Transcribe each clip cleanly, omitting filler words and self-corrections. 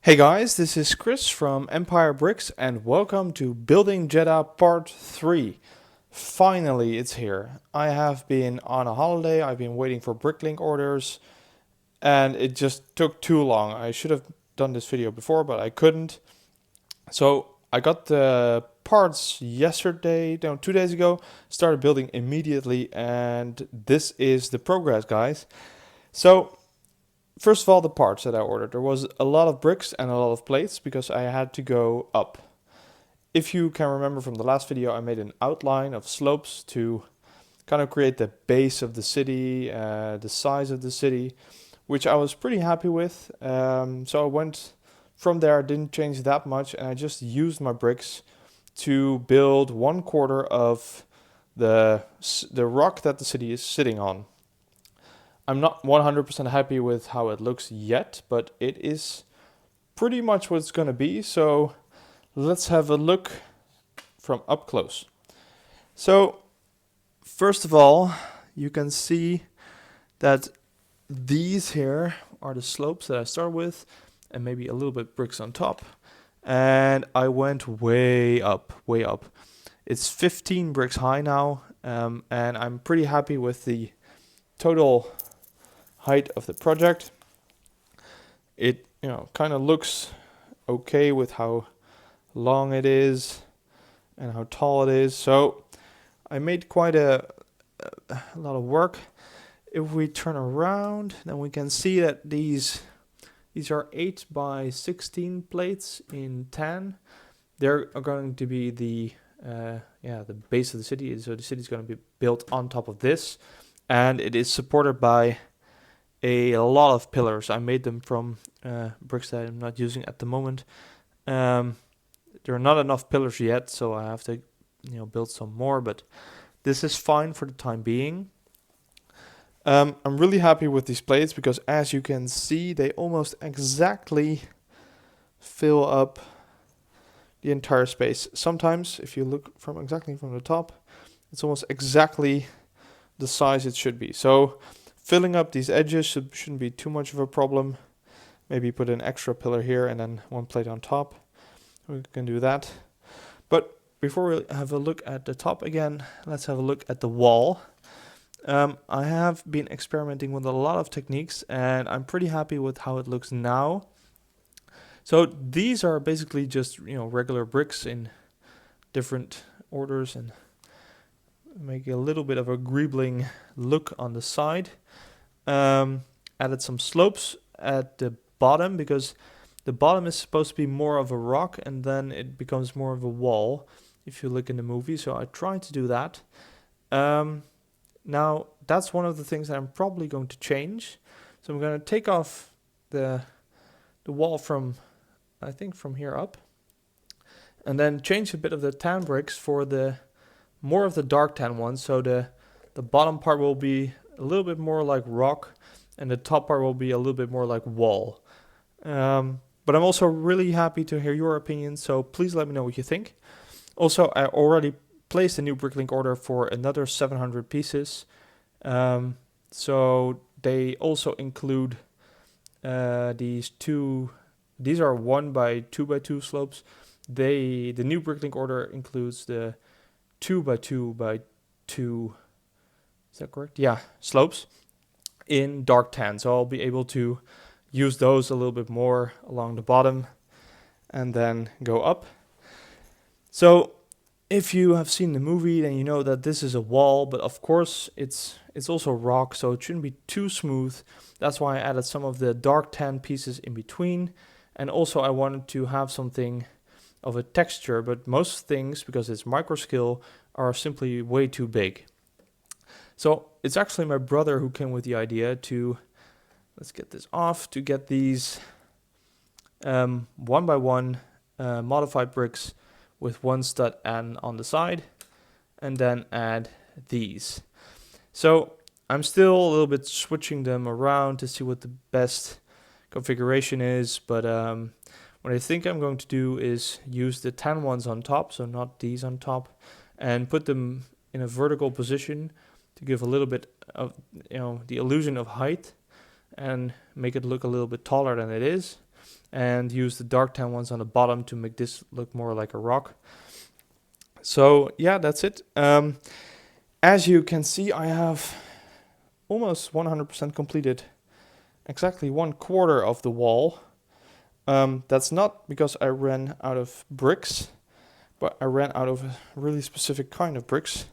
Hey guys, this is Chris from Empire Bricks and welcome to Building Jedha Part 3. Finally, it's here. I have been on a holiday, I've been waiting for bricklink orders and it just took too long. I should have done this video before, but I couldn't. So I got the parts yesterday, no, 2 days ago, started building immediately, and this is the progress, guys. So first of all, the parts that I ordered. There was a lot of bricks and a lot of plates because I had to go up. If you can remember from the last video, I made an outline of slopes to kind of create the base of the city, the size of the city, which I was pretty happy with. So I went from there, didn't change that much, and I just used my bricks to build 1/4 of the rock that the city is sitting on. I'm not 100% happy with how it looks yet, but it is pretty much what it's going to be. So let's have a look from up close. So first of all, you can see that these here are the slopes that I start with, and maybe a little bit bricks on top. And I went way up, way up. It's 15 bricks high now, and I'm pretty happy with the total height of the project. It kind of looks okay with how long it is and how tall it is. So I made quite a lot of work. If we turn around, then we can see that these are 8 by 16 plates in tan. They're going to be the base of the city. So the city is going to be built on top of this, and it is supported by a lot of pillars. I made them from bricks that I'm not using at the moment. There are not enough pillars yet, so I have to build some more, but this is fine for the time being. I'm really happy with these plates because, as you can see, they almost exactly fill up the entire space. Sometimes, if you look exactly from the top, it's almost exactly the size it should be. So filling up these edges shouldn't be too much of a problem. Maybe put an extra pillar here and then one plate on top. We can do that. But before we have a look at the top again, let's have a look at the wall. I have been experimenting with a lot of techniques, and I'm pretty happy with how it looks now. So these are basically just regular bricks in different orders and make a little bit of a greebling look on the side. Added some slopes at the bottom because the bottom is supposed to be more of a rock and then it becomes more of a wall if you look in the movie. So I tried to do that. Now that's one of the things that I'm probably going to change. So I'm going to take off the wall from, I think, from here up, and then change a bit of the tan bricks for the more of the dark tan ones. So the bottom part will be a little bit more like rock, and the top part will be a little bit more like wall. But I'm also really happy to hear your opinion, so please let me know what you think. Also, I already placed a new bricklink order for another 700 pieces. So they also include these two. These are 1 by 2 by 2 slopes. The new bricklink order includes the 2 by 2 by 2. Is that correct? Yeah, slopes in dark tan. So I'll be able to use those a little bit more along the bottom and then go up. So if you have seen the movie, then you know that this is a wall, but of course it's also rock, so it shouldn't be too smooth. That's why I added some of the dark tan pieces in between. And also I wanted to have something of a texture, but most things, because it's micro scale, are simply way too big. So it's actually my brother who came with the idea to, let's get this off, to get these 1 by 1 modified bricks with 1 stud and on the side, and then add these. So I'm still a little bit switching them around to see what the best configuration is, but what I think I'm going to do is use the tan ones on top, so not these on top, and put them in a vertical position to give a little bit of the illusion of height and make it look a little bit taller than it is. and use the dark tan ones on the bottom to make this look more like a rock. So yeah, that's it. As you can see, I have almost 100% completed exactly 1/4 of the wall. That's not because I ran out of bricks, but I ran out of a really specific kind of bricks.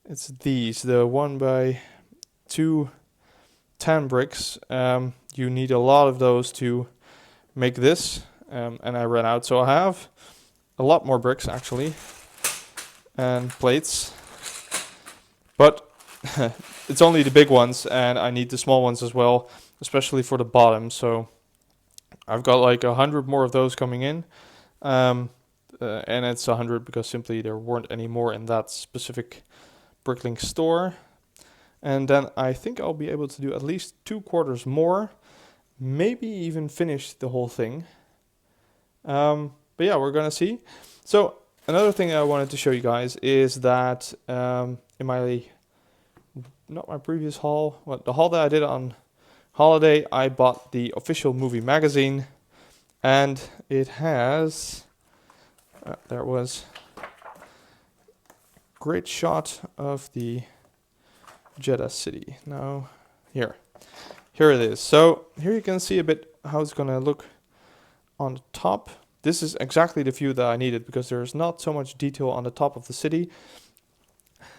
It's these, the 1x2 tan bricks. You need a lot of those to make this, and I ran out, so I have a lot more bricks actually, and plates, but it's only the big ones, and I need the small ones as well, especially for the bottom. So I've got like 100 more of those coming in, and it's 100 because simply there weren't any more in that specific Bricklink store. And then I think I'll be able to do at least 2/4 more, maybe even finish the whole thing. But yeah, we're gonna see. So another thing I wanted to show you guys is that in my, not my previous haul, well, the haul that I did on holiday, I bought the official movie magazine, and it has, there was a great shot of the Jedha city. Now, here it is. So here you can see a bit how it's gonna look on the top. This is exactly the view that I needed because there's not so much detail on the top of the city.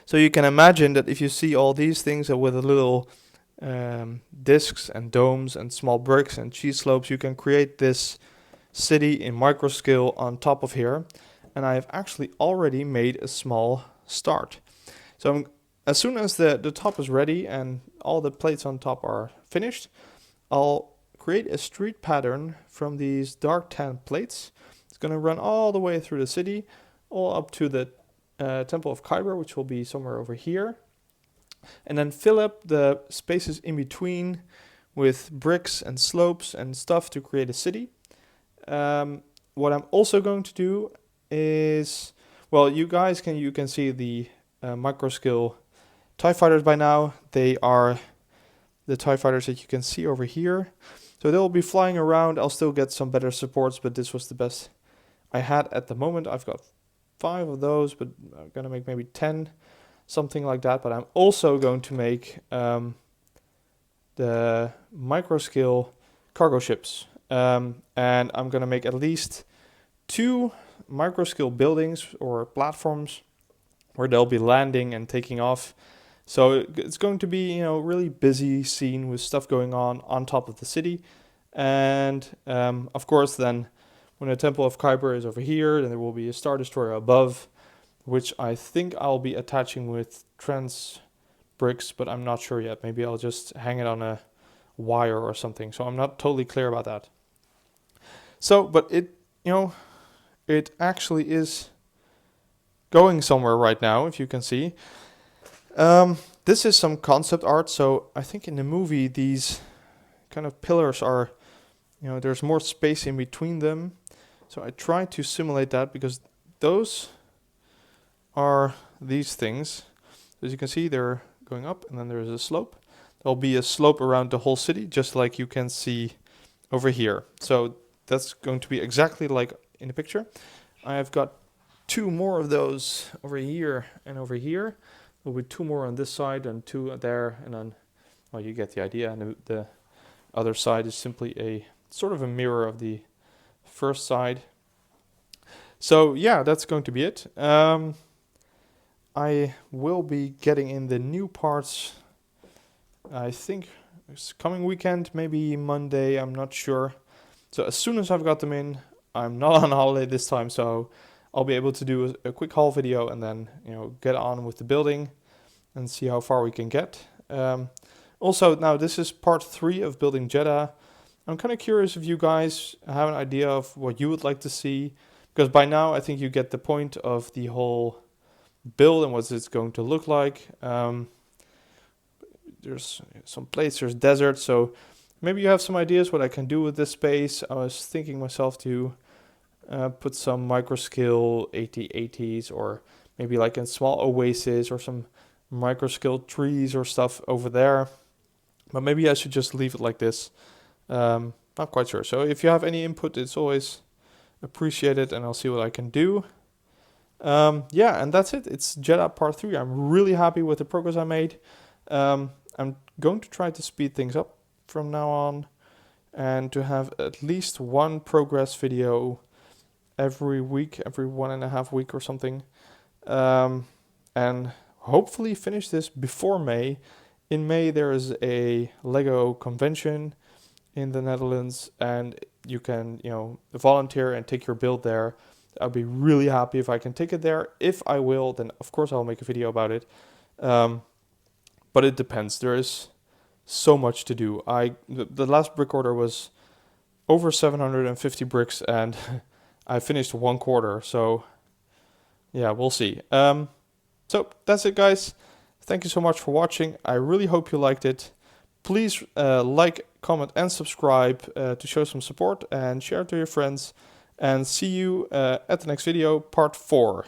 So you can imagine that if you see all these things with a little discs and domes and small bricks and cheese slopes, you can create this city in micro scale on top of here. And I have actually already made a small start. So as soon as the top is ready and all the plates on top are finished, I'll create a street pattern from these dark tan plates. It's going to run all the way through the city, all up to the Temple of Kyber, which will be somewhere over here. And then fill up the spaces in between with bricks and slopes and stuff to create a city. What I'm also going to do is, well, you can see the micro scale TIE fighters by now. They are the TIE fighters that you can see over here. So they'll be flying around. I'll still get some better supports, but this was the best I had at the moment. I've got 5 of those, but I'm going to make maybe 10, something like that. But I'm also going to make the micro scale cargo ships. And I'm going to make at least 2 micro scale buildings or platforms where they'll be landing and taking off. So it's going to be, really busy scene with stuff going on top of the city. And of course, then when the Temple of Kuiper is over here, then there will be a Star Destroyer above, which I think I'll be attaching with trans bricks, but I'm not sure yet. Maybe I'll just hang it on a wire or something. So I'm not totally clear about that. So, but it actually is going somewhere right now, if you can see. This is some concept art, so I think in the movie these kind of pillars are, there's more space in between them. So I tried to simulate that because those are these things. As you can see, they're going up and then there's a slope. There'll be a slope around the whole city, just like you can see over here. So that's going to be exactly like in the picture. I have got 2 more of those over here and over here. There'll be 2 more on this side and 2 there, and then, well, you get the idea. And the other side is simply a sort of a mirror of the first side. So yeah, that's going to be it. I will be getting in the new parts, I think it's coming weekend, maybe Monday, I'm not sure. So as soon as I've got them in, I'm not on holiday this time, so I'll be able to do a quick haul video and then, get on with the building and see how far we can get. Also, now this is part 3 of building Jedha. I'm kind of curious if you guys have an idea of what you would like to see, because by now I think you get the point of the whole build and what it's going to look like. There's some places, there's desert, so maybe you have some ideas what I can do with this space. I was thinking myself to put some micro scale 8080s, or maybe like a small oasis or some micro scale trees or stuff over there. But maybe I should just leave it like this. not quite sure. So if you have any input, it's always appreciated, and I'll see what I can do. Yeah, and that's it. It's Jedha Part 3. I'm really happy with the progress I made. I'm going to try to speed things up from now on, and to have at least one progress video every week, every 1.5 weeks or something. And hopefully finish this before May. In May there is a Lego convention in the Netherlands, and you can, volunteer and take your build there. I'll be really happy if I can take it there. If I will, then of course I'll make a video about it. But it depends. There is so much to do. The last brick order was over 750 bricks, and I finished 1/4. So yeah, we'll see. So that's it, guys. Thank you so much for watching. I really hope you liked it. Please like, comment, and subscribe to show some support, and share it to your friends. And see you at the next video, part 4.